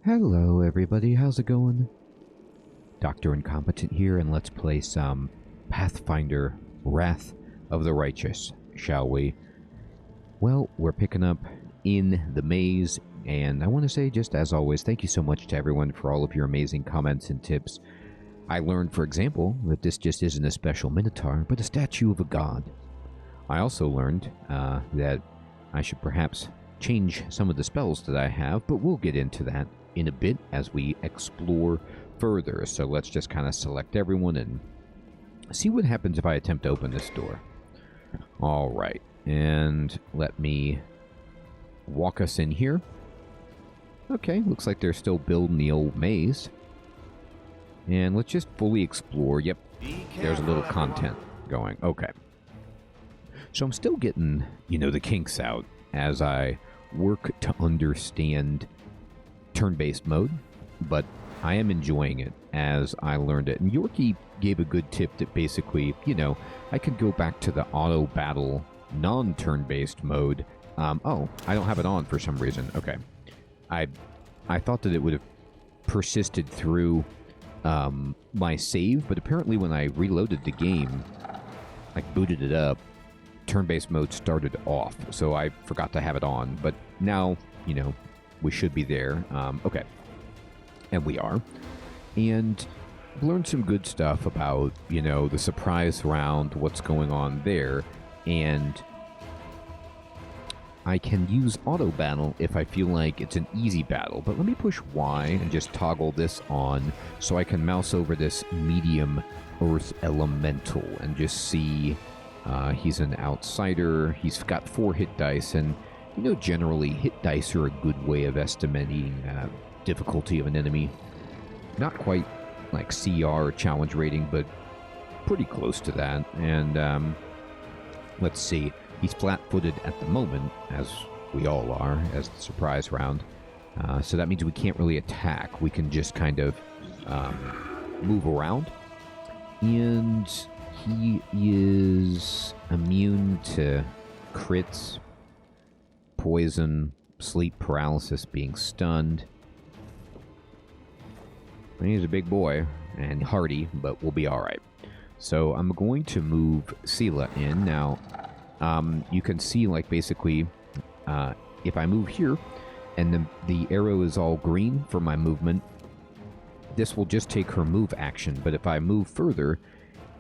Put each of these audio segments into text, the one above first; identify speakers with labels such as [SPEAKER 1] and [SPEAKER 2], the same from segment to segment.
[SPEAKER 1] Hello everybody, how's it going? Dr. Incompetent here, and let's play some Pathfinder Wrath of the Righteous, shall we? Well, we're picking up in the maze, and I want to say, just as always, thank you so much to everyone for all of your amazing comments and tips. I learned, for example, that this just isn't a special minotaur, but a statue of a god. I also learned that I should perhaps change some of the spells that I have, but we'll get into that in a bit as we explore further. So let's just kind of select everyone and see what happens if I attempt to open this door. All right, and let me walk us in here. Okay, looks like they're still building the old maze. And let's just fully explore. Yep, there's a little content going. Okay. So I'm still getting, the kinks out as I work to understand turn-based mode, but I am enjoying it as I learned it. And Yorkie gave a good tip that basically, I could go back to the auto battle non-turn-based mode. Oh, I don't have it on for some reason. Okay. I thought that it would have persisted through my save, but apparently when I reloaded the game, like booted it up, turn-based mode started off, so I forgot to have it on. But now, we should be there. Okay. And we are. And learned some good stuff about, the surprise round, what's going on there. And I can use auto battle if I feel like it's an easy battle. But let me push Y and just toggle this on so I can mouse over this medium earth elemental and just see he's an outsider. He's got 4 hit dice, and generally, hit dice are a good way of estimating difficulty of an enemy. Not quite like CR or challenge rating, but pretty close to that. And let's see. He's flat-footed at the moment, as we all are, as the surprise round. So that means we can't really attack. We can just kind of move around. And he is immune to crits, poison, sleep paralysis, being stunned. He's a big boy and hardy, but we'll be alright. So I'm going to move Sela in. Now, you can see, like, basically, if I move here, and the arrow is all green for my movement, this will just take her move action. But if I move further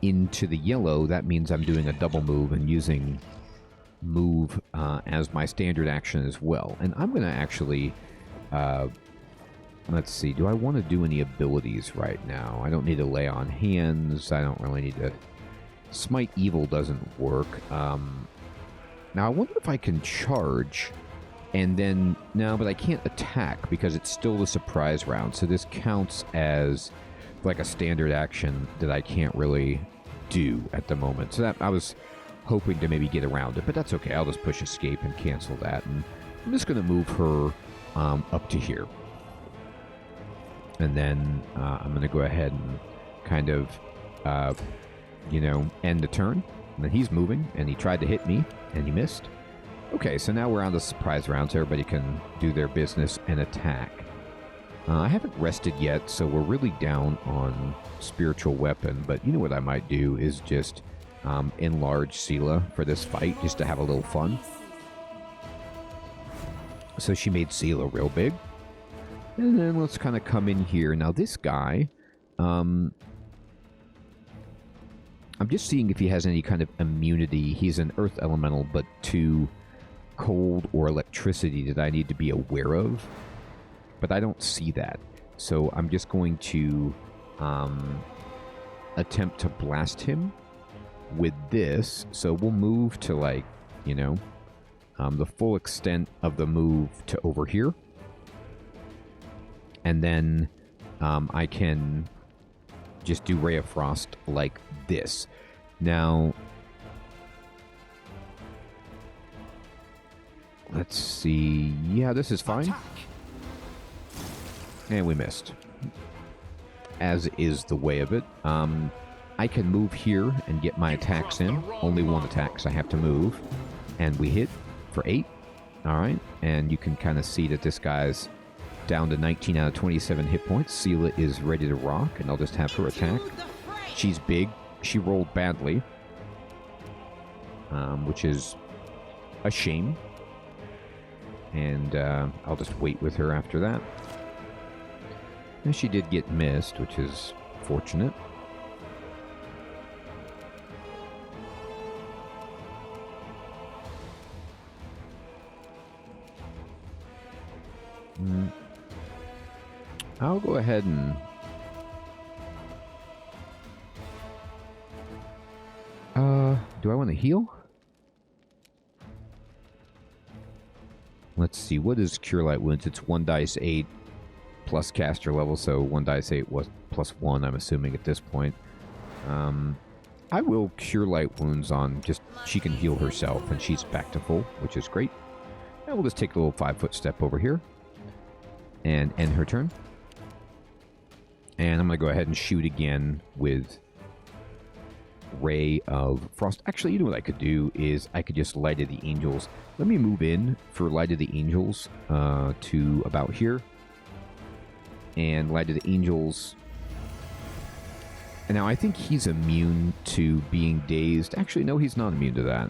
[SPEAKER 1] into the yellow, that means I'm doing a double move and using move as my standard action as well. And I'm going to actually, let's see, do I want to do any abilities right now? I don't need to lay on hands. I don't really need to. Smite Evil doesn't work. Now I wonder if I can charge and then, no, but I can't attack because it's still the surprise round. So this counts as like a standard action that I can't really do at the moment. So that I was hoping to maybe get around it, but that's okay. I'll just push escape and cancel that. And I'm just going to move her up to here. And then I'm going to go ahead and kind of, end the turn. And then he's moving, and he tried to hit me, and he missed. Okay, so now we're on the surprise round, so everybody can do their business and attack. I haven't rested yet, so we're really down on spiritual weapon, but what I might do is just enlarge Sela for this fight, just to have a little fun. So she made Sela real big. And then let's kind of come in here. Now this guy, I'm just seeing if he has any kind of immunity. He's an earth elemental, but to cold or electricity that I need to be aware of. But I don't see that. So I'm just going to attempt to blast him with this. So we'll move to, like, the full extent of the move to over here. And then I can just do Ray of Frost like this. Now, let's see. Yeah, this is fine. And we missed. As is the way of it. I can move here and get my attacks in. Only one attack, so I have to move. And we hit for 8. All right. And you can kind of see that this guy's down to 19 out of 27 hit points. Sela is ready to rock, and I'll just have her attack. She's big. She rolled badly, which is a shame. And I'll just wait with her after that. And she did get missed, which is fortunate. I'll go ahead and... do I want to heal? Let's see, what is Cure Light Wounds? It's 1 dice 8 plus caster level, so 1 dice 8 was plus 1, I'm assuming, at this point. I will Cure Light Wounds on just... she can heal herself, and she's back to full, which is great. And we'll just take a little 5-foot step over here. And end her turn. And I'm going to go ahead and shoot again with Ray of Frost. Actually, you know what I could do is I could just Light of the Angels. Let me move in for Light of the Angels to about here. And Light of the Angels... and now I think he's immune to being dazed. Actually, no, he's not immune to that.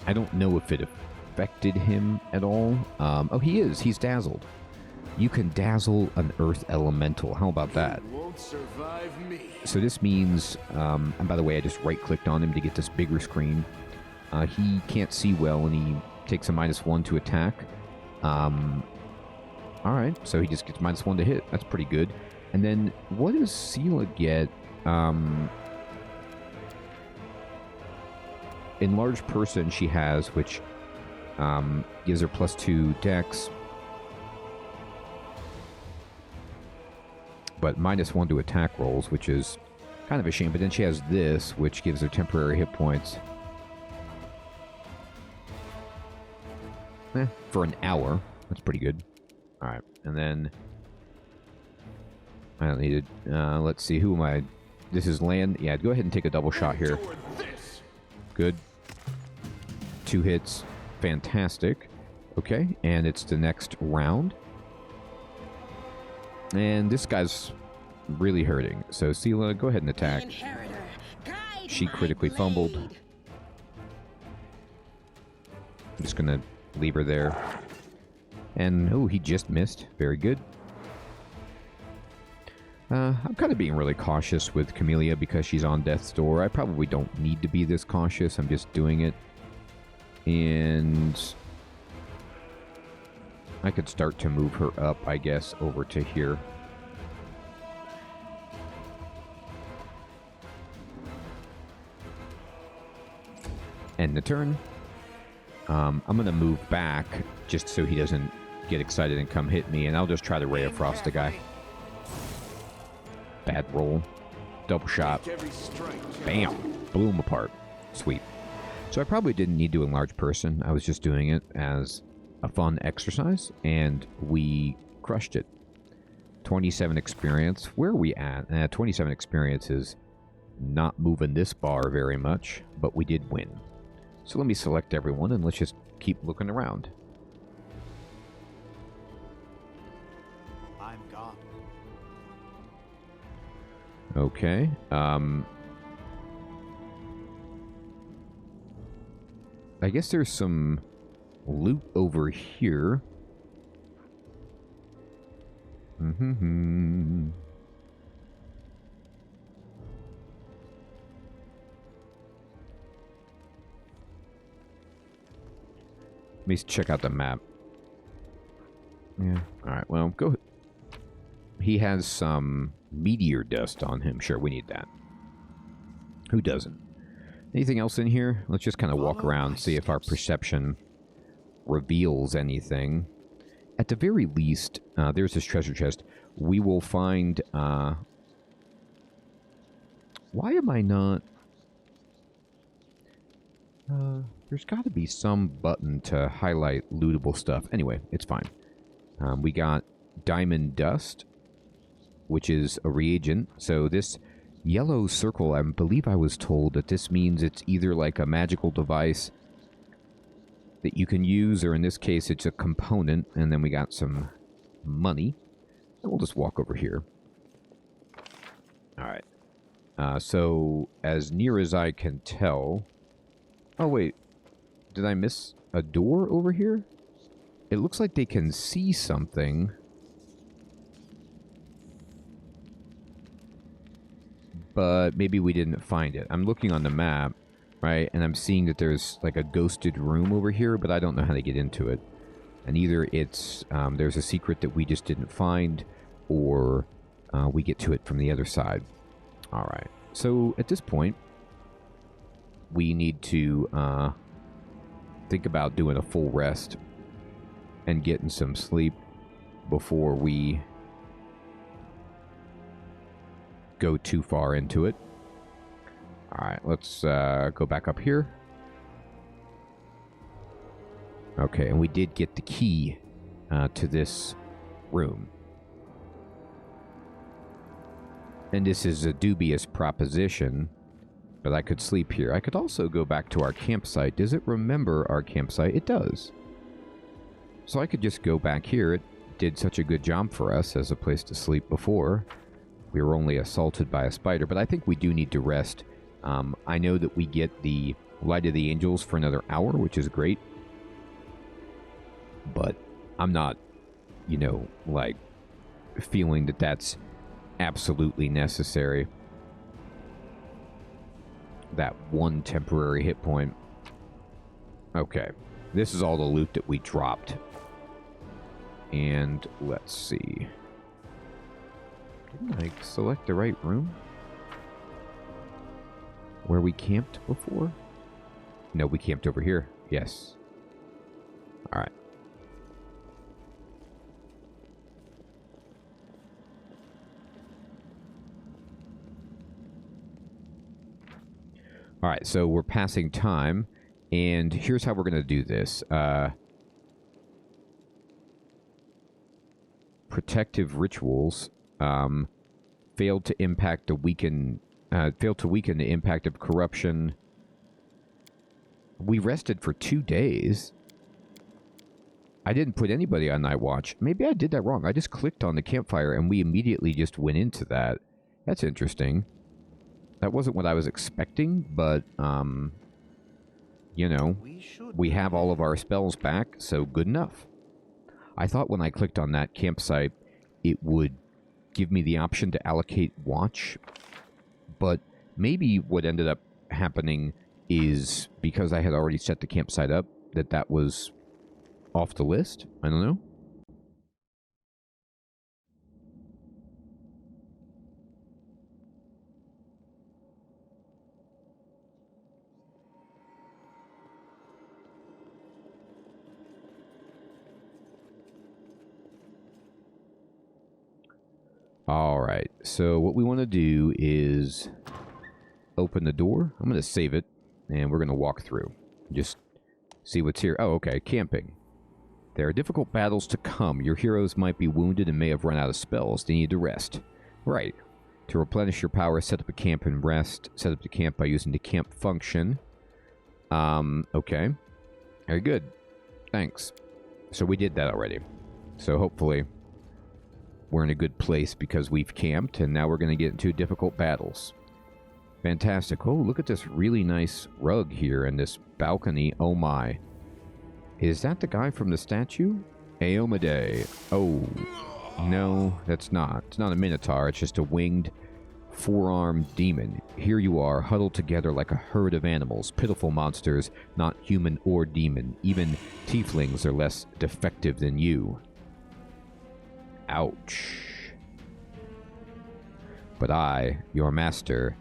[SPEAKER 1] I don't know if it affected him at all. Oh, he is. He's dazzled. You can dazzle an earth elemental. How about that?
[SPEAKER 2] Won't survive me.
[SPEAKER 1] So this means, and by the way, I just right-clicked on him to get this bigger screen. He can't see well, and he takes a -1 to attack. Alright, so he just gets -1 to hit. That's pretty good. And then, what does Sela get? Enlarged Person she has, which gives her +2 dex. But -1 to attack rolls, which is kind of a shame. But then she has this, which gives her temporary hit points. For an hour. That's pretty good. Alright, and then... I don't need it. Let's see, who am I? This is land. Yeah, go ahead and take a double shot here. Good. 2 hits. Fantastic. Okay, and it's the next round. And this guy's really hurting. So, Sela, go ahead and attack. She critically fumbled. I'm just going to leave her there. And, oh, he just missed. Very good. I'm kind of being really cautious with Camellia because she's on death's door. I probably don't need to be this cautious. I'm just doing it. And I could start to move her up, I guess, over to here. End the turn. I'm going to move back just so he doesn't get excited and come hit me, and I'll just try to Ray of Frost the guy. Bad roll. Double shot. Bam! Blew him apart. Sweet. So I probably didn't need to enlarge person. I was just doing it as a fun exercise, and we crushed it. 27 experience. Where are we at? 27 experience is not moving this bar very much, but we did win. So let me select everyone, and let's just keep looking around.
[SPEAKER 2] I'm gone.
[SPEAKER 1] Okay. I guess there's some loot over here. Mm-hmm. Let me check out the map. Yeah. Alright, well, go. He has some meteor dust on him. Sure, we need that. Who doesn't? Anything else in here? Let's just kind of walk around, see if our perception reveals anything. At the very least, there's this treasure chest. We will find... why am I not... there's got to be some button to highlight lootable stuff. Anyway, it's fine. We got diamond dust, which is a reagent. So this yellow circle, I believe I was told that this means it's either like a magical device that you can use, or in this case, it's a component, and then we got some money. And we'll just walk over here. All right. So, as near as I can tell... Oh, wait. Did I miss a door over here? It looks like they can see something. But maybe we didn't find it. I'm looking on the map, right? And I'm seeing that there's like a ghosted room over here, but I don't know how to get into it. And either it's there's a secret that we just didn't find, or we get to it from the other side. All right. So at this point, we need to think about doing a full rest and getting some sleep before we go too far into it. All right, let's go back up here. Okay, and we did get the key to this room. And this is a dubious proposition, but I could sleep here. I could also go back to our campsite. Does it remember our campsite? It does. So I could just go back here. It did such a good job for us as a place to sleep before. We were only assaulted by a spider, but I think we do need to rest. I know that we get the Light of the Angels for another hour, which is great. But I'm not, you know, like, feeling that that's absolutely necessary. That one temporary hit point. Okay. This is all the loot that we dropped. And let's see. Didn't I select the right room? Where we camped before? No, we camped over here. Yes. Alright. Alright, so we're passing time, and here's how we're going to do this. Protective rituals failed to weaken the impact of corruption. We rested for 2 days. I didn't put anybody on night watch. Maybe I did that wrong. I just clicked on the campfire and we immediately just went into that. That's interesting. That wasn't what I was expecting, but, you know, we have all of our spells back, so good enough. I thought when I clicked on that campsite, it would give me the option to allocate watch, but maybe what ended up happening is because I had already set the campsite up, that was off the list. I don't know. Alright, so what we want to do is open the door. I'm going to save it, and we're going to walk through. Just see what's here. Oh, okay, camping. There are difficult battles to come. Your heroes might be wounded and may have run out of spells. They need to rest. Right. To replenish your power, set up a camp and rest. Set up the camp by using the camp function. Okay. Very good. Thanks. So we did that already. So hopefully we're in a good place because we've camped, and now we're going to get into difficult battles. Fantastic. Oh, look at this really nice rug here and this balcony. Oh my. Is that the guy from the statue? Aomade. Oh. No, that's not. It's not a minotaur. It's just a winged, four-armed demon. Here you are, huddled together like a herd of animals. Pitiful monsters, not human or demon. Even tieflings are less defective than you. Ouch. But I, your master,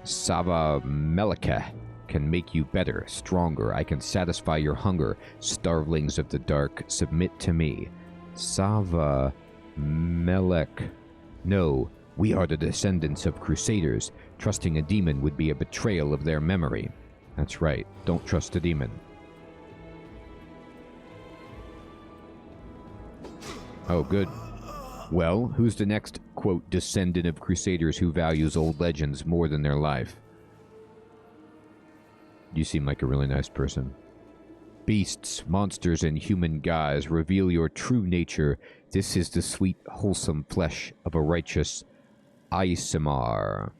[SPEAKER 1] Sava Melika, can make you better, stronger. I can satisfy your hunger. Starvelings of the dark, submit to me. Sava Melek. No, we are the descendants of crusaders. Trusting a demon would be a betrayal of their memory. That's right, don't trust a demon. Oh, good. Well, who's the next, quote, descendant of crusaders who values old legends more than their life? You seem like a really nice person. Beasts, monsters, and human guise, reveal your true nature. This is the sweet, wholesome flesh of a righteous Isimar.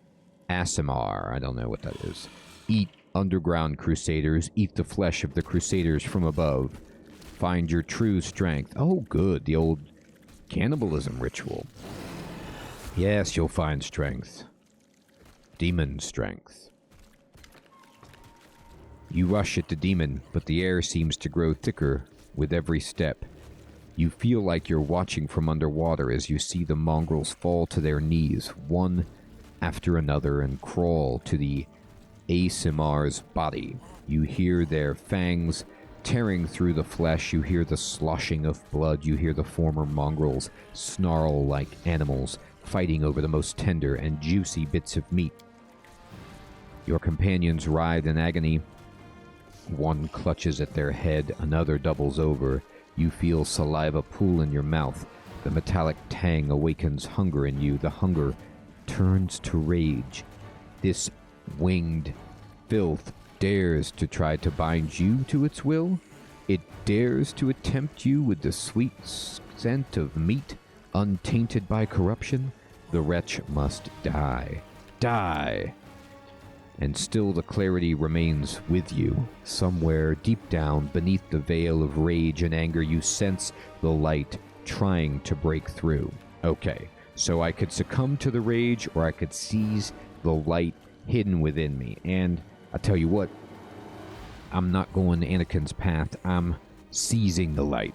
[SPEAKER 1] Asimar, I don't know what that is. Eat, underground crusaders, eat the flesh of the crusaders from above. Find your true strength. Oh, good, the old cannibalism ritual. Yes, you'll find strength. Demon strength. You rush at the demon, but the air seems to grow thicker with every step. You feel like you're watching from underwater as you see the mongrels fall to their knees, one after another, and crawl to the Asimar's body. You hear their fangs tearing through the flesh, you hear the sloshing of blood, you hear the former mongrels snarl like animals, fighting over the most tender and juicy bits of meat. Your companions writhe in agony. One clutches at their head, another doubles over. You feel saliva pool in your mouth. The metallic tang awakens hunger in you. The hunger turns to rage. This winged filth dares to try to bind you to its will. It dares to tempt you with the sweet scent of meat, untainted by corruption. The wretch must die. Die! And still the clarity remains with you. Somewhere deep down, beneath the veil of rage and anger, you sense the light trying to break through. Okay, so I could succumb to the rage, or I could seize the light hidden within me. And I tell you what, I'm not going Anakin's path. I'm seizing the light.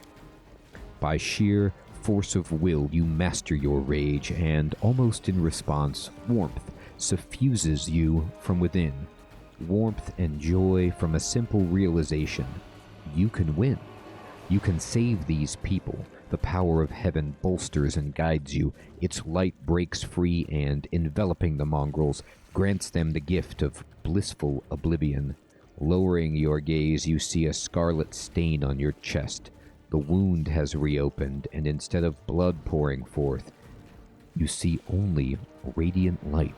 [SPEAKER 1] By sheer force of will, you master your rage, and almost in response, warmth suffuses you from within. Warmth and joy from a simple realization. You can win. You can save these people. The power of heaven bolsters and guides you. Its light breaks free and, enveloping the mongrels, grants them the gift of blissful oblivion. Lowering your gaze, you see a scarlet stain on your chest. The wound has reopened, and instead of blood pouring forth, you see only radiant light.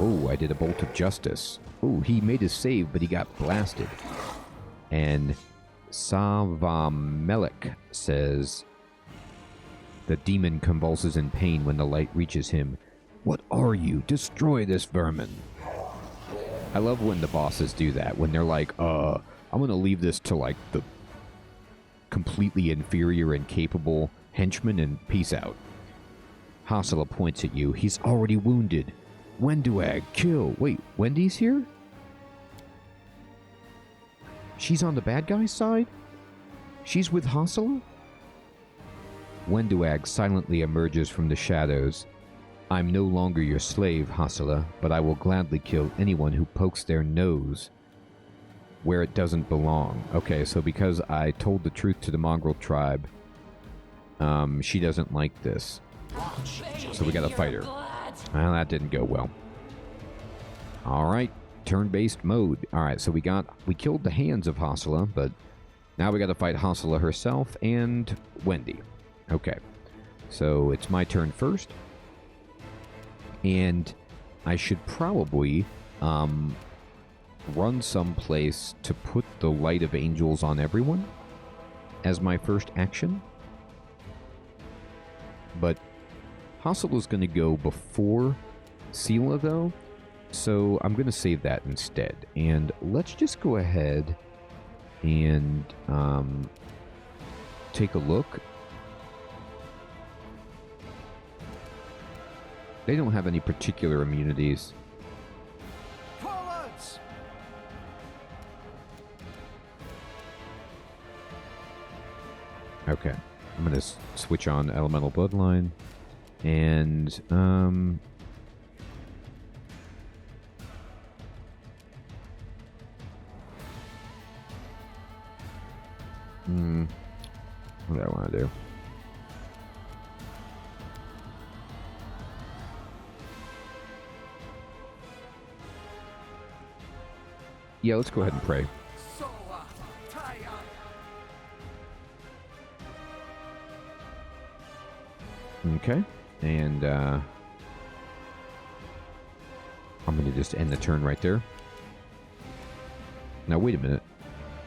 [SPEAKER 1] Oh, I did a bolt of justice. Oh, he made his save, but he got blasted. And Savamelek says, the demon convulses in pain when the light reaches him. What are you? Destroy this vermin. I love when the bosses do that, when they're like, I'm gonna leave this to, like, the completely inferior and capable henchman and peace out. Hasala points at you. He's already wounded. Wenduag, kill. Wait, Wendy's here? She's on the bad guy's side? She's with Hasala? Wenduag silently emerges from the shadows. I'm no longer your slave, Hasala, but I will gladly kill anyone who pokes their nose where it doesn't belong. Okay, so because I told the truth to the mongrel tribe, she doesn't like this. So we gotta fight her. Well, that didn't go well. Alright, turn-based mode. Alright, so we killed the hands of Hasala, but now we gotta fight Hasala herself and Wendy. Okay, so it's my turn first. And I should probably run someplace to put the Light of Angels on everyone as my first action. But Hasala's going to go before Sela, though, so I'm going to save that instead. And let's just go ahead and take a look. They don't have any particular immunities.
[SPEAKER 2] Forwards!
[SPEAKER 1] Okay, I'm going to switch on Elemental Bloodline. And, what do I want to do? Yeah, let's go ahead and pray. Okay, and I'm going to just end the turn right there. Now, wait a minute.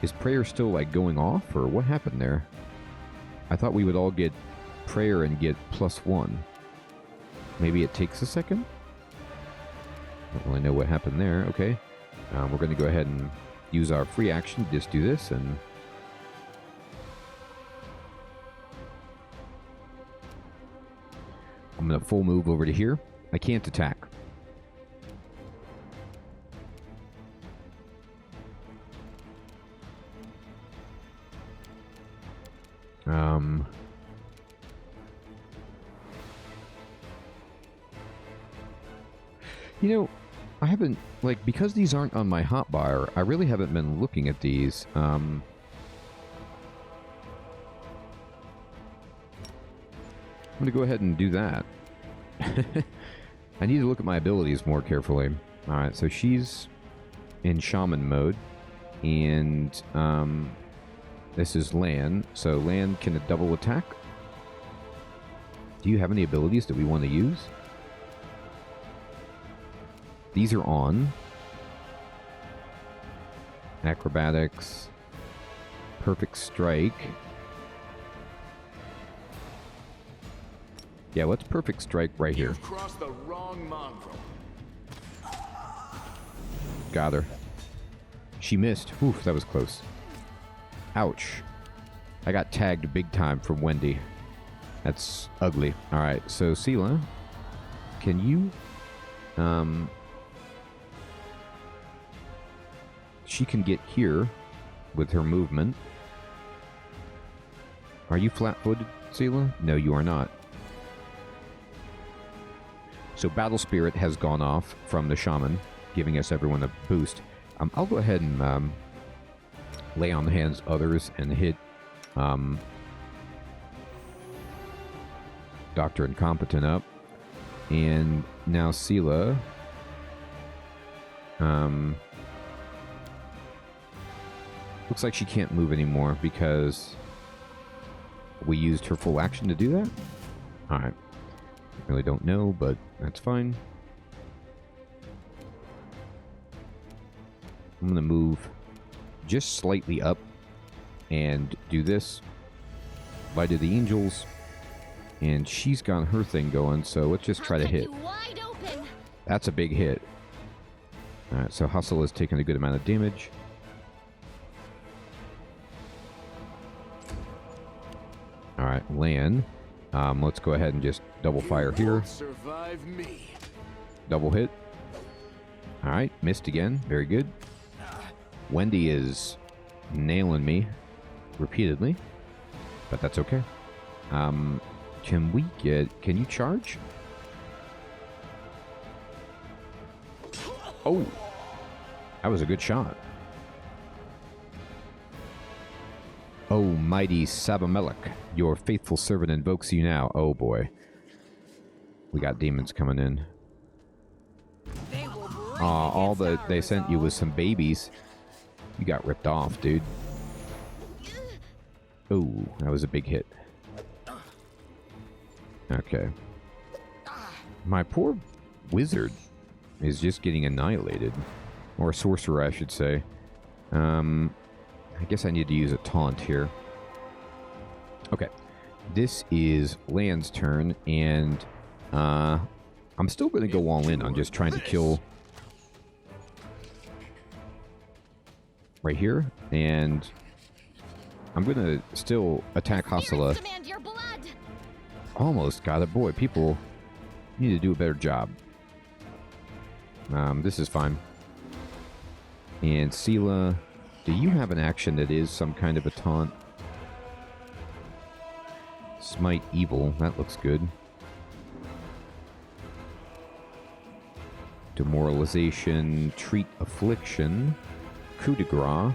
[SPEAKER 1] Is prayer still, like, going off, or what happened there? I thought we would all get prayer and get +1. Maybe it takes a second? Don't really know what happened there. Okay. We're going to go ahead and use our free action to just do this, and... I'm going to full move over to here. I can't attack. You know, I haven't, like, because these aren't on my hotbar, I really haven't been looking at these. I'm going to go ahead and do that. I need to look at my abilities more carefully. Alright, so she's in shaman mode, and this is Lan, so Lan can double attack. Do you have any abilities that we want to use? These are on. Acrobatics. Perfect Strike. Yeah, let's Perfect Strike right here.
[SPEAKER 2] You've crossed the wrong mongrel.
[SPEAKER 1] Got her. She missed. Oof, that was close. Ouch. I got tagged big time from Wendy. That's ugly. Alright, so Sela, can you... she can get here with her movement. Are you flat-footed, Sela? No, you are not. So Battle Spirit has gone off from the Shaman, giving us everyone a boost. I'll go ahead and lay on the hands others and hit Dr. Incompetent up. And now Sela... looks like she can't move anymore because we used her full action to do that? Alright. Really don't know, but that's fine. I'm going to move just slightly up and do this. Light of the Angels. And she's got her thing going, so let's just try to hit. That's a big hit. Alright, so Hustle has taken a good amount of damage. Alright, Lan. Let's go ahead and just double fire here.
[SPEAKER 2] Survive me.
[SPEAKER 1] Double hit. Alright, missed again. Very good. Wendy is nailing me repeatedly, but that's okay. Can we get... Can you charge? Oh! That was a good shot. Oh, mighty Sabamelech, your faithful servant invokes you now. Oh, boy. We got demons coming in. Aw, all that they sent you was some babies. You got ripped off, dude. Oh, that was a big hit. Okay. My poor wizard is just getting annihilated. Or a sorcerer, I should say. I guess I need to use a taunt here. Okay. This is Lan's turn, and I'm still going to go all in on just trying to kill right here, and I'm going to still attack Hasala. Almost got it. Boy, people need to do a better job. This is fine. And Sela, do you have an action that is some kind of a taunt? Smite Evil, that looks good. Demoralization, Treat Affliction, Coup de Grace.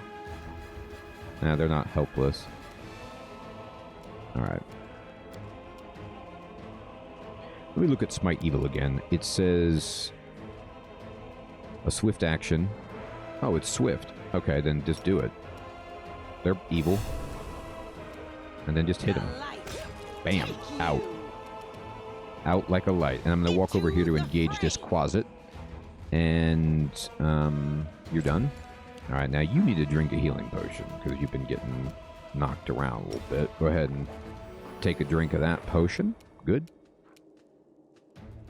[SPEAKER 1] Nah, they're not helpless. Alright. Let me look at Smite Evil again. It says... a swift action. Oh, it's swift. Okay, then just do it. They're evil. And then just hit them. Bam. Out. Out like a light. And I'm going to walk over here to engage this closet. And you're done. All right, now you need to drink a healing potion because you've been getting knocked around a little bit. Go ahead and take a drink of that potion. Good.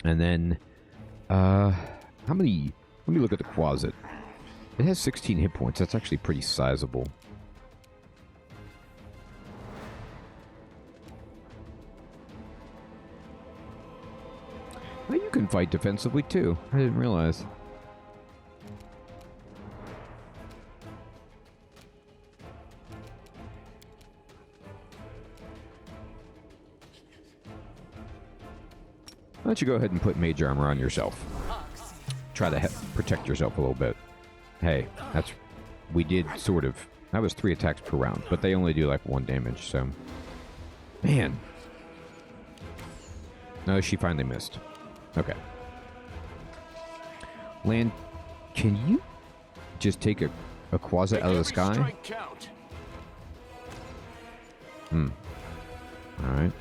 [SPEAKER 1] And then, how many? Let me look at the closet. It has 16 hit points. That's actually pretty sizable. Well, you can fight defensively too. I didn't realize. Why don't you go ahead and put mage armor on yourself? Try to protect yourself a little bit. Hey, that's... We did sort of... That was 3 attacks per round, but they only do like 1 damage, so... Man. No, she finally missed. Okay. Land, can you just take a quasi out of the sky? Alright.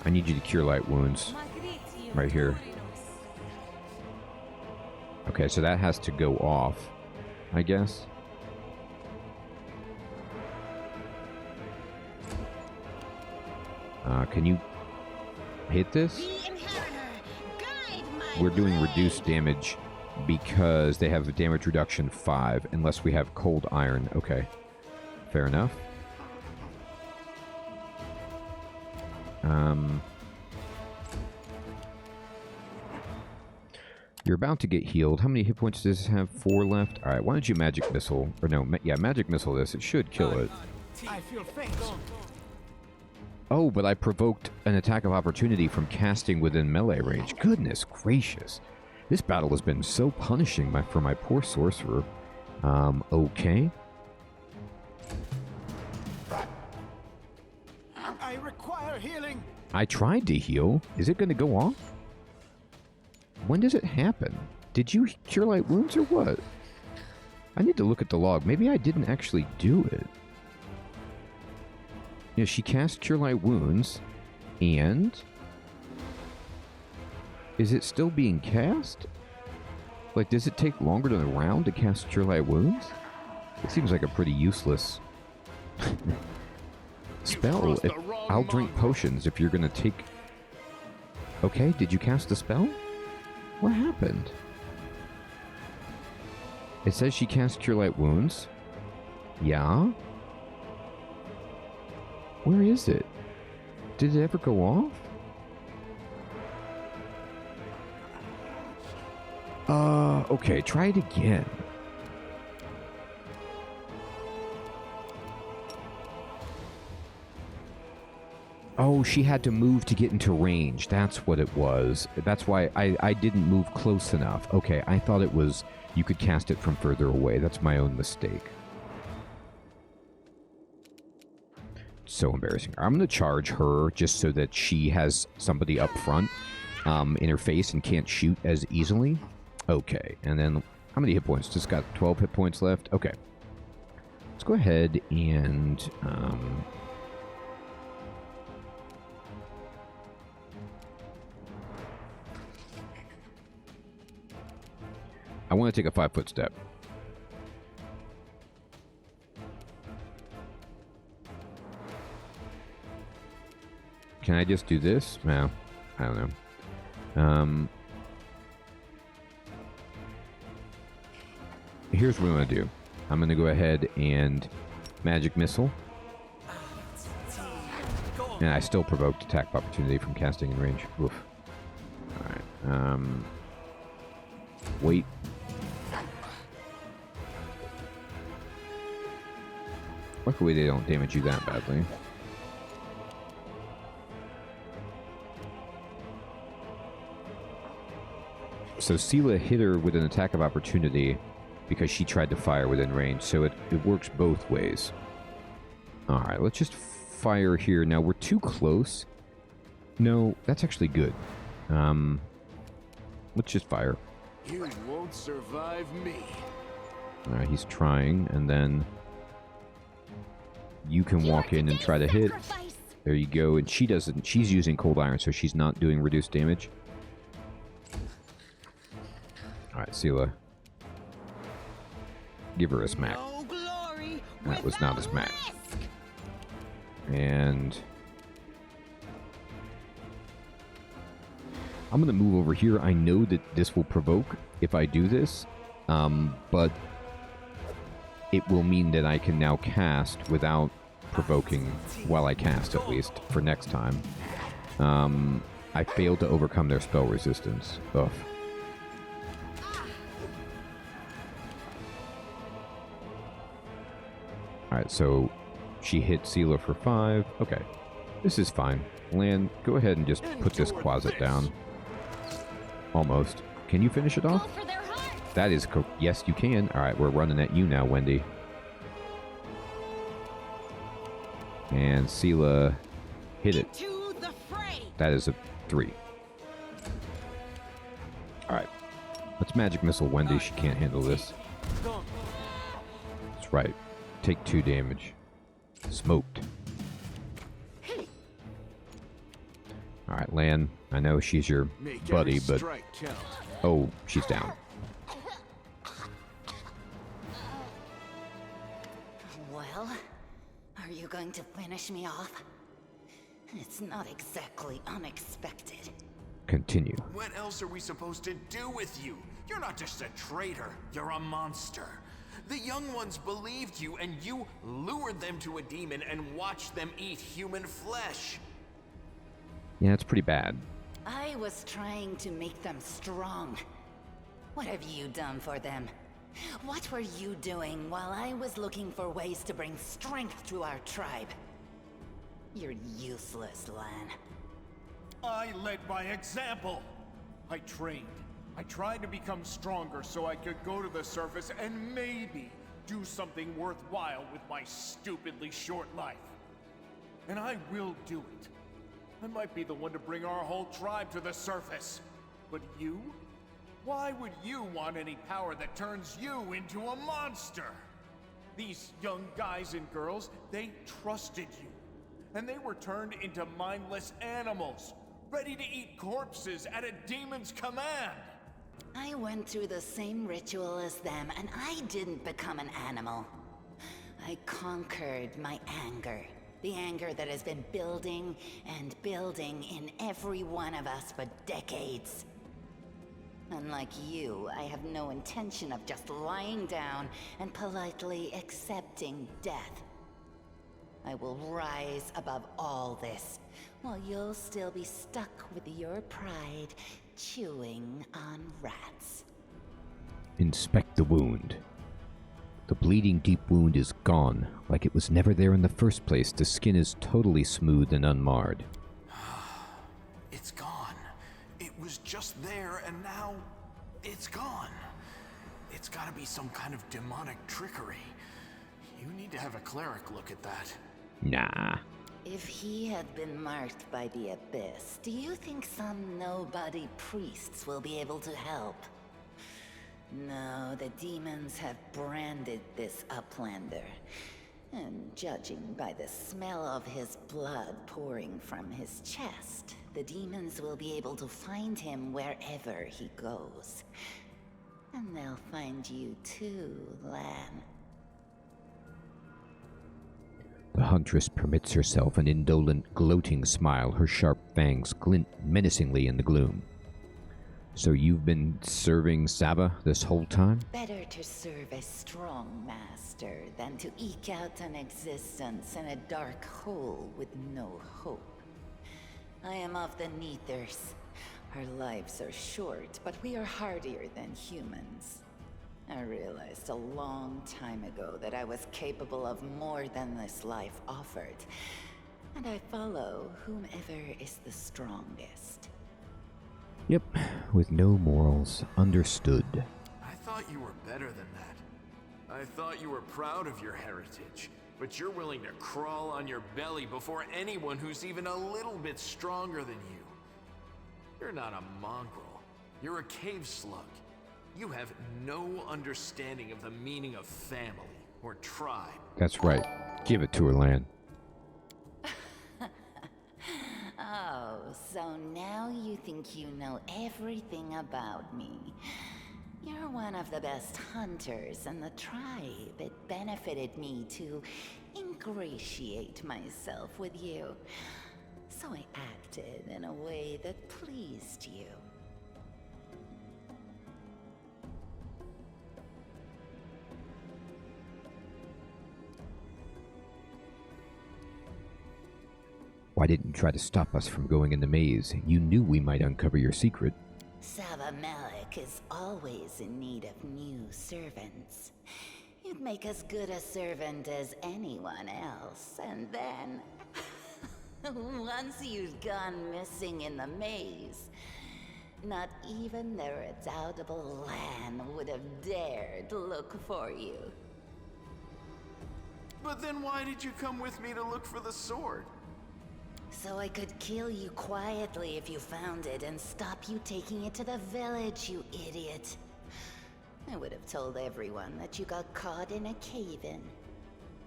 [SPEAKER 1] I need you to cure light wounds. Right here. Okay, so that has to go off, I guess. Can you hit this? We're doing reduced damage because they have the damage reduction 5 unless we have cold iron. Okay, fair enough. You're about to get healed. How many hit points does this have? 4 left? Alright, why don't you magic missile? Or no, yeah, magic missile this. It should kill it.
[SPEAKER 2] I feel faint.
[SPEAKER 1] Oh, but I provoked an attack of opportunity from casting within melee range. Goodness gracious. This battle has been so punishing for my poor sorcerer. Okay.
[SPEAKER 2] I require healing.
[SPEAKER 1] I tried to heal. Is it going to go off? When does it happen? Did you cure light wounds or what? I need to look at the log. Maybe I didn't actually do it. Yeah, she cast Cure Light Wounds, and... Is it still being cast? Like, does it take longer than a round to cast Cure Light Wounds? It seems like a pretty useless spell. I'll drink potions if you're gonna take... Okay, did you cast the spell? What happened? It says she cast Cure Light Wounds. Yeah? Where is it? Did it ever go off? Okay, try it again. Oh, she had to move to get into range. That's what it was. That's why I didn't move close enough. Okay, I thought it was you could cast it from further away. That's my own mistake. So embarrassing. I'm going to charge her just so that she has somebody up front in her face and can't shoot as easily. Okay, and then how many hit points? Just got 12 hit points left. Okay. Let's go ahead and... I want to take a 5-foot step. Can I just do this? No, I don't know. Here's what I'm going to do. I'm going to go ahead and magic missile. And I still provoked attack of opportunity from casting in range. Oof. Alright. Wait. Luckily they don't damage you that badly. So Sela hit her with an attack of opportunity because she tried to fire within range, so it works both ways. Alright, let's just fire here. Now, we're too close. No, that's actually good. Let's just fire.
[SPEAKER 2] You won't survive me.
[SPEAKER 1] Alright, he's trying, and then you can walk in and try to hit. There you go, and she doesn't. She's using cold iron, so she's not doing reduced damage. Alright, Sela. Give her a smack.
[SPEAKER 3] No glory
[SPEAKER 1] That was not a
[SPEAKER 3] without
[SPEAKER 1] smack.
[SPEAKER 3] risk.
[SPEAKER 1] And I'm gonna move over here. I know that this will provoke if I do this, but it will mean that I can now cast without provoking while I cast, at least for next time. I failed to overcome their spell resistance. Ugh. Alright, so she hit Sela for 5. Okay. This is fine. Lan, go ahead and just put this closet down. Almost. Can you finish it
[SPEAKER 3] Go
[SPEAKER 1] off?
[SPEAKER 3] for their hearts.
[SPEAKER 1] That is yes, you can. Alright, we're running at you now, Wendy. And Sela hit it.
[SPEAKER 3] Into the fray.
[SPEAKER 1] That is a 3. Alright. Let's magic missile Wendy. She can't handle this. That's right. Take 2 damage. Smoked. Alright, Lan. I know she's your
[SPEAKER 2] Make
[SPEAKER 1] buddy,
[SPEAKER 2] every
[SPEAKER 1] but...
[SPEAKER 2] strike count.
[SPEAKER 1] Oh, she's down.
[SPEAKER 3] Well, are you going to finish me off? It's not exactly unexpected.
[SPEAKER 1] Continue.
[SPEAKER 2] What else are we supposed to do with you? You're not just a traitor, you're a monster. The young ones believed you, and you lured them to a demon and watched them eat human flesh.
[SPEAKER 1] Yeah, it's pretty bad.
[SPEAKER 3] I was trying to make them strong. What have you done for them? What were you doing while I was looking for ways to bring strength to our tribe? You're useless, Lan.
[SPEAKER 2] I led by example. I trained. I tried to become stronger so I could go to the surface and maybe do something worthwhile with my stupidly short life. And I will do it. I might be the one to bring our whole tribe to the surface. But you? Why would you want any power that turns you into a monster? These young guys and girls, they trusted you. And they were turned into mindless animals, ready to eat corpses at a demon's command.
[SPEAKER 3] I went through the same ritual as them, and I didn't become an animal. I conquered my anger. The anger that has been building and building in every one of us for decades. Unlike you, I have no intention of just lying down and politely accepting death. I will rise above all this, while you'll still be stuck with your pride, chewing on rats.
[SPEAKER 1] Inspect the wound. The bleeding deep wound is gone, like it was never there in the first place. The skin is totally smooth and unmarred.
[SPEAKER 2] It's gone. It was just there, and now it's gone. It's gotta be some kind of demonic trickery. You need to have a cleric look at that.
[SPEAKER 1] Nah.
[SPEAKER 3] If he had been marked by the Abyss, do you think some nobody priests will be able to help? No, the demons have branded this uplander. And judging by the smell of his blood pouring from his chest, the demons will be able to find him wherever he goes. And they'll find you too, Lan.
[SPEAKER 1] The huntress permits herself an indolent, gloating smile. Her sharp fangs glint menacingly in the gloom. So you've been serving Saba this whole time?
[SPEAKER 3] Better to serve a strong master than to eke out an existence in a dark hole with no hope. I am of the Neathers. Our lives are short, but we are hardier than humans. I realized a long time ago that I was capable of more than this life offered, and I follow whomever is the strongest.
[SPEAKER 1] Yep, with no morals. Understood.
[SPEAKER 2] I thought you were better than that. I thought you were proud of your heritage, but you're willing to crawl on your belly before anyone who's even a little bit stronger than you. You're not a mongrel. You're a cave slug. You have no understanding of the meaning of family or tribe.
[SPEAKER 1] That's right. Give it to her, Lan.
[SPEAKER 3] Oh, so now you think you know everything about me. You're one of the best hunters in the tribe. It benefited me to ingratiate myself with you. So I acted in a way that pleased you.
[SPEAKER 1] Why didn't you try to stop us from going in the maze? You knew we might uncover your secret.
[SPEAKER 3] Savamelik is always in need of new servants. You'd make as good a servant as anyone else, and then... once you'd gone missing in the maze, not even the redoubtable Lan would have dared look for you.
[SPEAKER 2] But then why did you come with me to look for the sword?
[SPEAKER 3] So I could kill you quietly if you found it and stop you taking it to the village, you idiot. I would have told everyone that you got caught in a cave-in.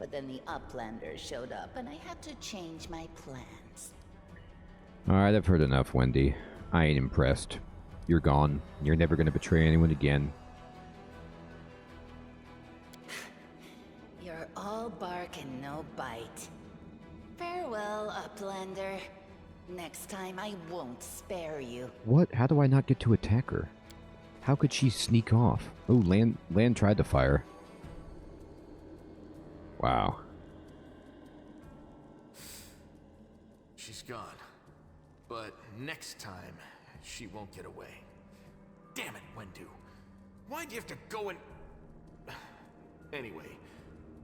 [SPEAKER 3] But then the Uplanders showed up and I had to change my plans.
[SPEAKER 1] Alright, I've heard enough, Wendy. I ain't impressed. You're gone. You're never gonna betray anyone again.
[SPEAKER 3] You're all bark and no bite. Farewell, Uplander. Next time I won't spare you.
[SPEAKER 1] What? How do I not get to attack her? How could she sneak off? Oh, Lan tried to fire. Wow.
[SPEAKER 2] She's gone. But next time, she won't get away. Damn it, Wendu. Why'd you have to go and... Anyway,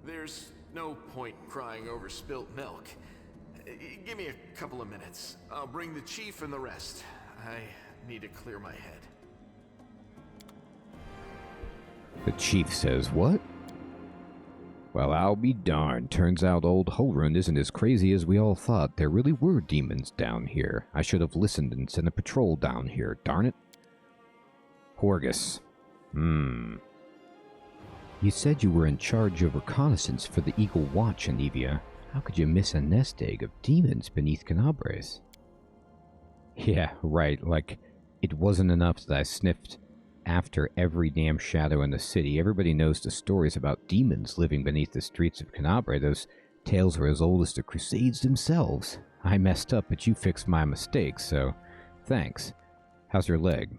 [SPEAKER 2] there's no point crying over spilt milk. Give me a couple of minutes. I'll bring the chief and the rest. I need to clear my head.
[SPEAKER 1] The chief says, what? Well, I'll be darned. Turns out old Holrun isn't as crazy as we all thought. There really were demons down here. I should have listened and sent a patrol down here. Darn it. Horgus. You said you were in charge of reconnaissance for the Eagle Watch, Anivia. How could you miss a nest egg of demons beneath Canabres? Yeah, right. Like, it wasn't enough that I sniffed after every damn shadow in the city. Everybody knows the stories about demons living beneath the streets of Canabre. Those tales were as old as the Crusades themselves. I messed up, but you fixed my mistakes, so thanks. How's your leg?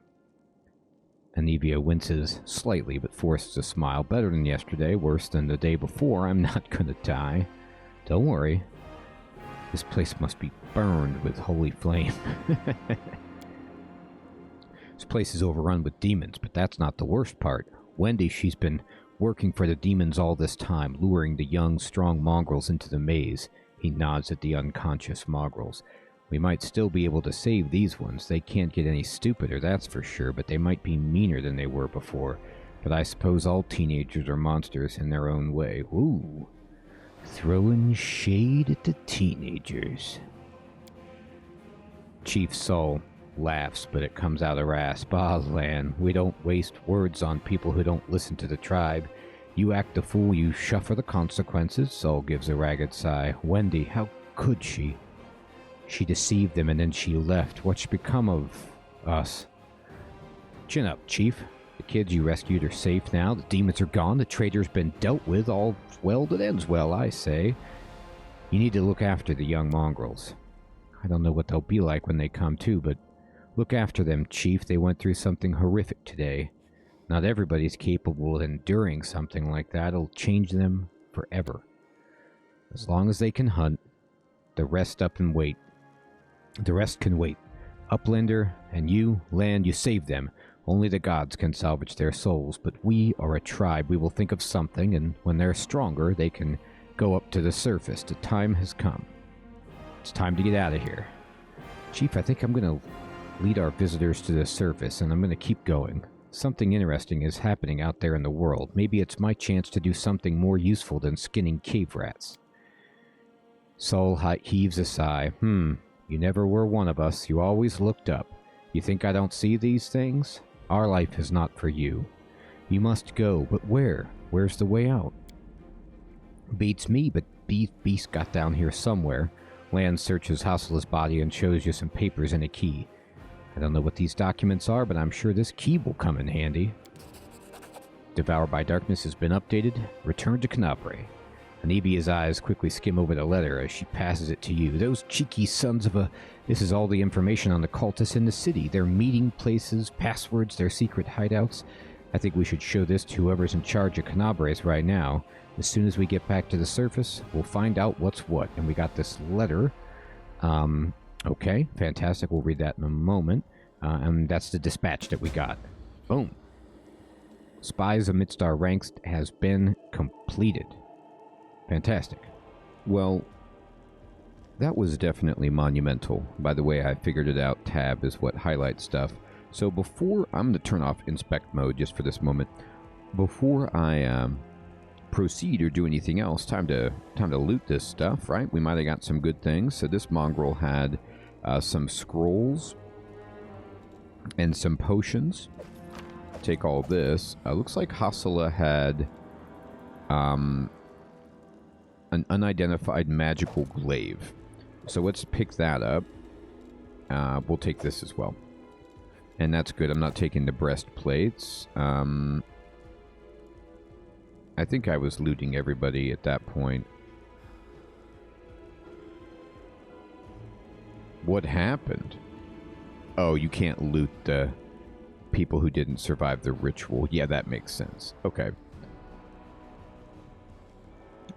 [SPEAKER 1] Anivia winces slightly, but forces a smile. Better than yesterday, worse than the day before. I'm not gonna die. Don't worry. This place must be burned with holy flame. This place is overrun with demons, but that's not the worst part. Wendy, she's been working for the demons all this time, luring the young, strong mongrels into the maze. He nods at the unconscious mongrels. We might still be able to save these ones. They can't get any stupider, that's for sure, but they might be meaner than they were before. But I suppose all teenagers are monsters in their own way. Ooh. Throwing shade at the teenagers. Chief Saul laughs, but it comes out a rasp. Ah, Lan, we don't waste words on people who don't listen to the tribe. You act the fool, you suffer the consequences. Saul gives a ragged sigh. Wendy, how could she? She deceived them and then she left. What's become of us? Chin up, Chief. The kids you rescued are safe now. The demons are gone. The traitor's been dealt with. All well that ends well, I say. You need to look after the young mongrels. I don't know what they'll be like when they come to, but look after them, Chief. They went through something horrific today. Not everybody's capable of enduring something like that. It'll change them forever. As long as they can hunt, the rest up and wait. The rest can wait. Uplander and you, Land, you saved them. Only the gods can salvage their souls, but we are a tribe. We will think of something, and when they're stronger, they can go up to the surface. The time has come. It's time to get out of here. Chief, I think I'm going to lead our visitors to the surface, and I'm going to keep going. Something interesting is happening out there in the world. Maybe it's my chance to do something more useful than skinning cave rats. Saul heaves a sigh. You never were one of us. You always looked up. You think I don't see these things? Our life is not for you. You must go, but where? Where's the way out? Beats me, but Beast got down here somewhere. Land searches Hassela's body and shows you some papers and a key. I don't know what these documents are, but I'm sure this key will come in handy. Devoured by Darkness has been updated. Return to Canabre. Anibia's eyes quickly skim over the letter as she passes it to you. Those cheeky sons of a... This is all the information on the cultists in the city. Their meeting places, passwords, their secret hideouts. I think we should show this to whoever's in charge of Canabres right now. As soon as we get back to the surface, we'll find out what's what. And we got this letter. Okay, fantastic. We'll read that in a moment. And that's the dispatch that we got. Boom. Spies amidst our ranks has been completed. Fantastic. Well, that was definitely monumental. By the way, I figured it out. Tab is what highlights stuff. So before... I'm going to turn off inspect mode just for this moment. Before I proceed or do anything else, time to loot this stuff, right? We might have got some good things. So this mongrel had some scrolls and some potions. Take all this. Looks like Hasala had an unidentified magical glaive. So let's pick that up. We'll take this as well. And that's good. I'm not taking the breastplates. I think I was looting everybody at that point. What happened? Oh, you can't loot the people who didn't survive the ritual. Yeah, that makes sense. Okay.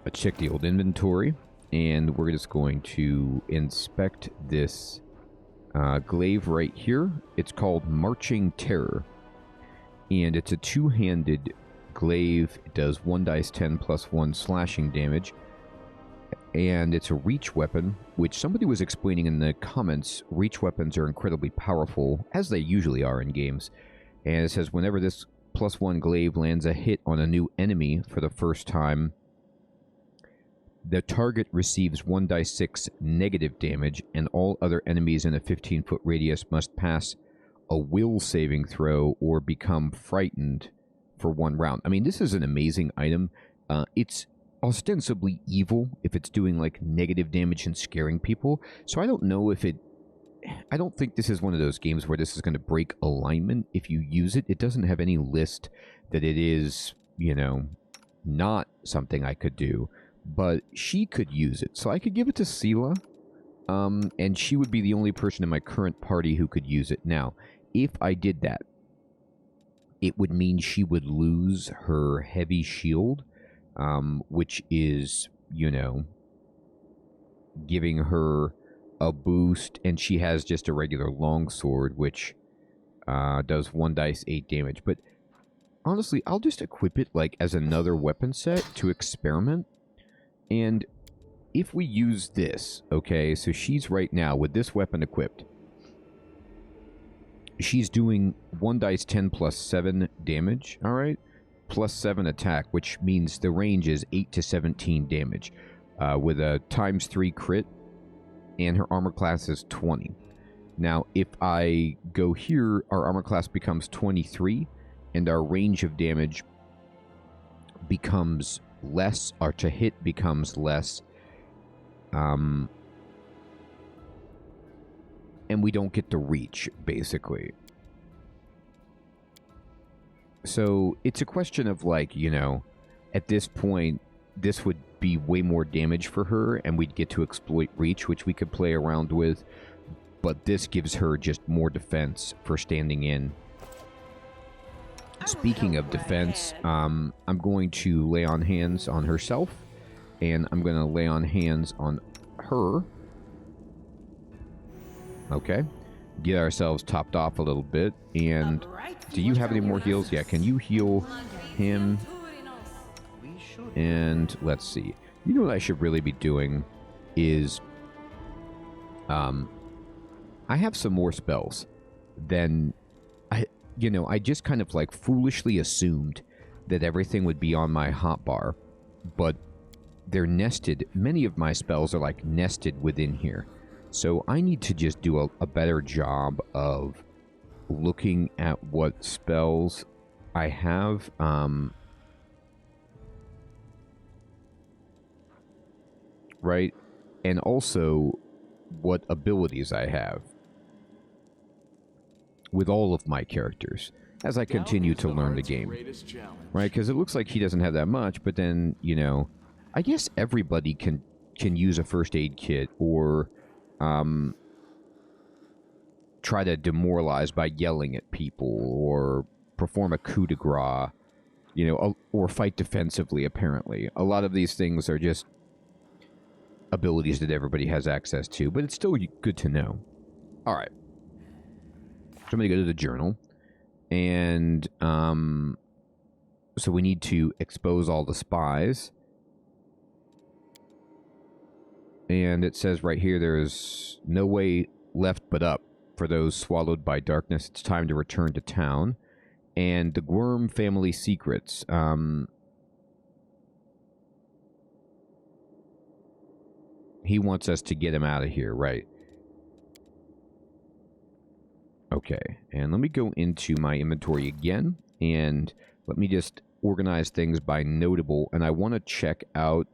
[SPEAKER 1] Let's check the old inventory, and we're just going to inspect this glaive right here. It's called Marching Terror, and it's a two-handed glaive. It does 1 dice 10 plus 1 slashing damage, and it's a reach weapon, which somebody was explaining in the comments. Reach weapons are incredibly powerful, as they usually are in games, and it says whenever this +1 glaive lands a hit on a new enemy for the first time, the target receives 1 dice 6 negative damage, and all other enemies in a 15-foot radius must pass a will saving throw or become frightened for 1 round. I mean, this is an amazing item. It's ostensibly evil if it's doing, like, negative damage and scaring people. So I don't know if it... I don't think this is one of those games where this is going to break alignment if you use it. It doesn't have any list that it is, you know, not something I could do. But she could use it. So I could give it to Sela, and she would be the only person in my current party who could use it. Now, if I did that, it would mean she would lose her heavy shield, which is, you know, giving her a boost, and she has just a regular longsword, which does 1 dice 8 damage. But honestly, I'll just equip it like as another weapon set to experiment. And if we use this, okay, so she's right now with this weapon equipped. She's doing 1 dice 10 plus 7 damage, all right? Plus 7 attack, which means the range is 8 to 17 damage with a ×3 crit, and her armor class is 20. Now, if I go here, our armor class becomes 23, and our range of damage becomes less, or to hit becomes less, and we don't get the reach, basically. So it's a question of, like, you know, at this point, this would be way more damage for her, and we'd get to exploit reach, which we could play around with, but this gives her just more defense for standing in. Speaking of defense, I'm going to lay on hands on herself, and I'm going to lay on hands on her. Okay. Get ourselves topped off a little bit, and do you have any more heals? Yeah, can you heal him? And let's see. You know what I should really be doing is, I have some more spells than... You know, I just kind of like foolishly assumed that everything would be on my hotbar, but they're nested. Many of my spells are like nested within here. So I need to just do a better job of looking at what spells I have. Right? And also what abilities I have with all of my characters. as I continue to learn the game. Right? Because it looks like he doesn't have that much, but then, you know, I guess everybody can use a first aid kit or try to demoralize by yelling at people or perform a coup de grace, you know, or fight defensively, apparently. A lot of these things are just abilities that everybody has access to, but it's still good to know. All right. So I'm going to go to the journal. And so we need to expose all the spies. And it says right here, there's no way left but up for those swallowed by darkness. It's time to return to town. And the Gwyrm family secrets. He wants us to get him out of here, right? Okay, and let me go into my inventory again, and let me just organize things by notable, and I want to check out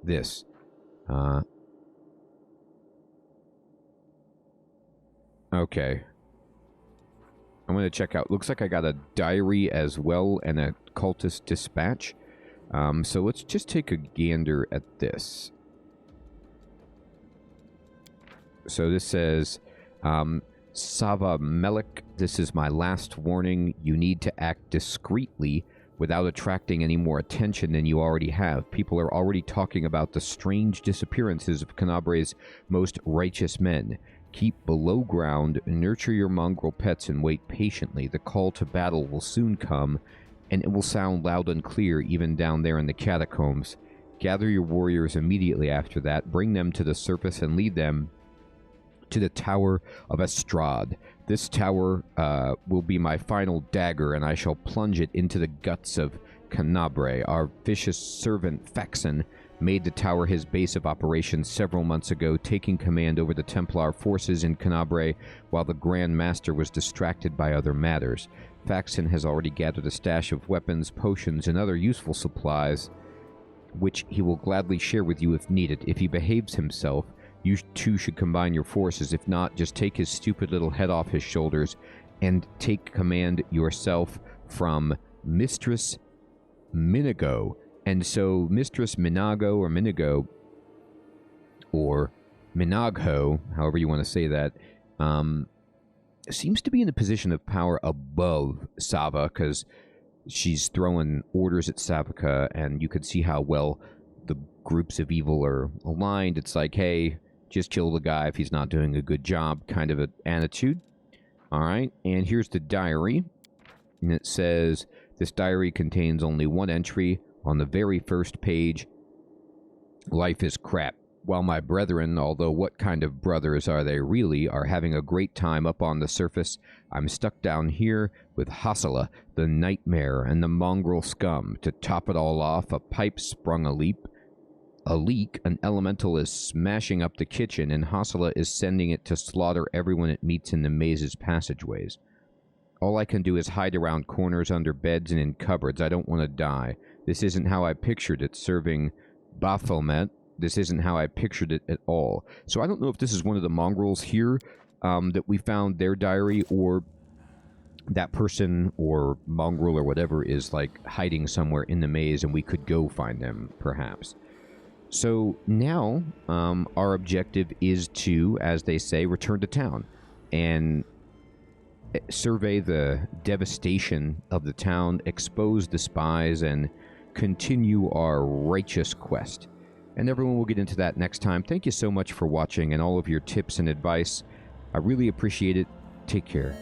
[SPEAKER 1] this. Okay. I'm going to check out, looks like I got a diary as well, and a cultist dispatch. So let's just take a gander at this. So this says, Sava Melik, this is my last warning. You need to act discreetly without attracting any more attention than you already have. People are already talking about the strange disappearances of Canabre's most righteous men. Keep below ground, nurture your mongrel pets, and wait patiently. The call to battle will soon come, and it will sound loud and clear even down there in the catacombs. Gather your warriors immediately after that, bring them to the surface, and lead them to the Tower of Estrad. This tower will be my final dagger, and I shall plunge it into the guts of Canabre. Our vicious servant Faxon made the tower his base of operations several months ago, taking command over the Templar forces in Canabre while the Grand Master was distracted by other matters. Faxon has already gathered a stash of weapons, potions, and other useful supplies, which he will gladly share with you if needed. If he behaves himself, you two should combine your forces. If not, just take his stupid little head off his shoulders and take command yourself from Mistress Minago. And so Mistress Minago or Minago, or Minagho, however you want to say that, seems to be in a position of power above Sava, because she's throwing orders at Savica, and you could see how well the groups of evil are aligned. It's like, hey, just kill the guy if he's not doing a good job, kind of an attitude. All right, and here's the diary. And it says, this diary contains only one entry on the very first page. Life is crap. While my brethren, although what kind of brothers are they really, are having a great time up on the surface, I'm stuck down here with Hassala, the nightmare, and the mongrel scum. To top it all off, a pipe sprung a leak, an elemental is smashing up the kitchen, and Hassala is sending it to slaughter everyone it meets in the maze's passageways. All I can do is hide around corners, under beds, and in cupboards. I don't want to die. This isn't how I pictured it, serving Baphomet. This isn't how I pictured it at all. So I don't know if this is one of the mongrels here that we found their diary, or that person or mongrel or whatever is like hiding somewhere in the maze and we could go find them, perhaps. So now our objective is to, as they say, return to town and survey the devastation of the town, expose the spies, and continue our righteous quest. And everyone will get into that next time. Thank you so much for watching and all of your tips and advice. I really appreciate it. Take care.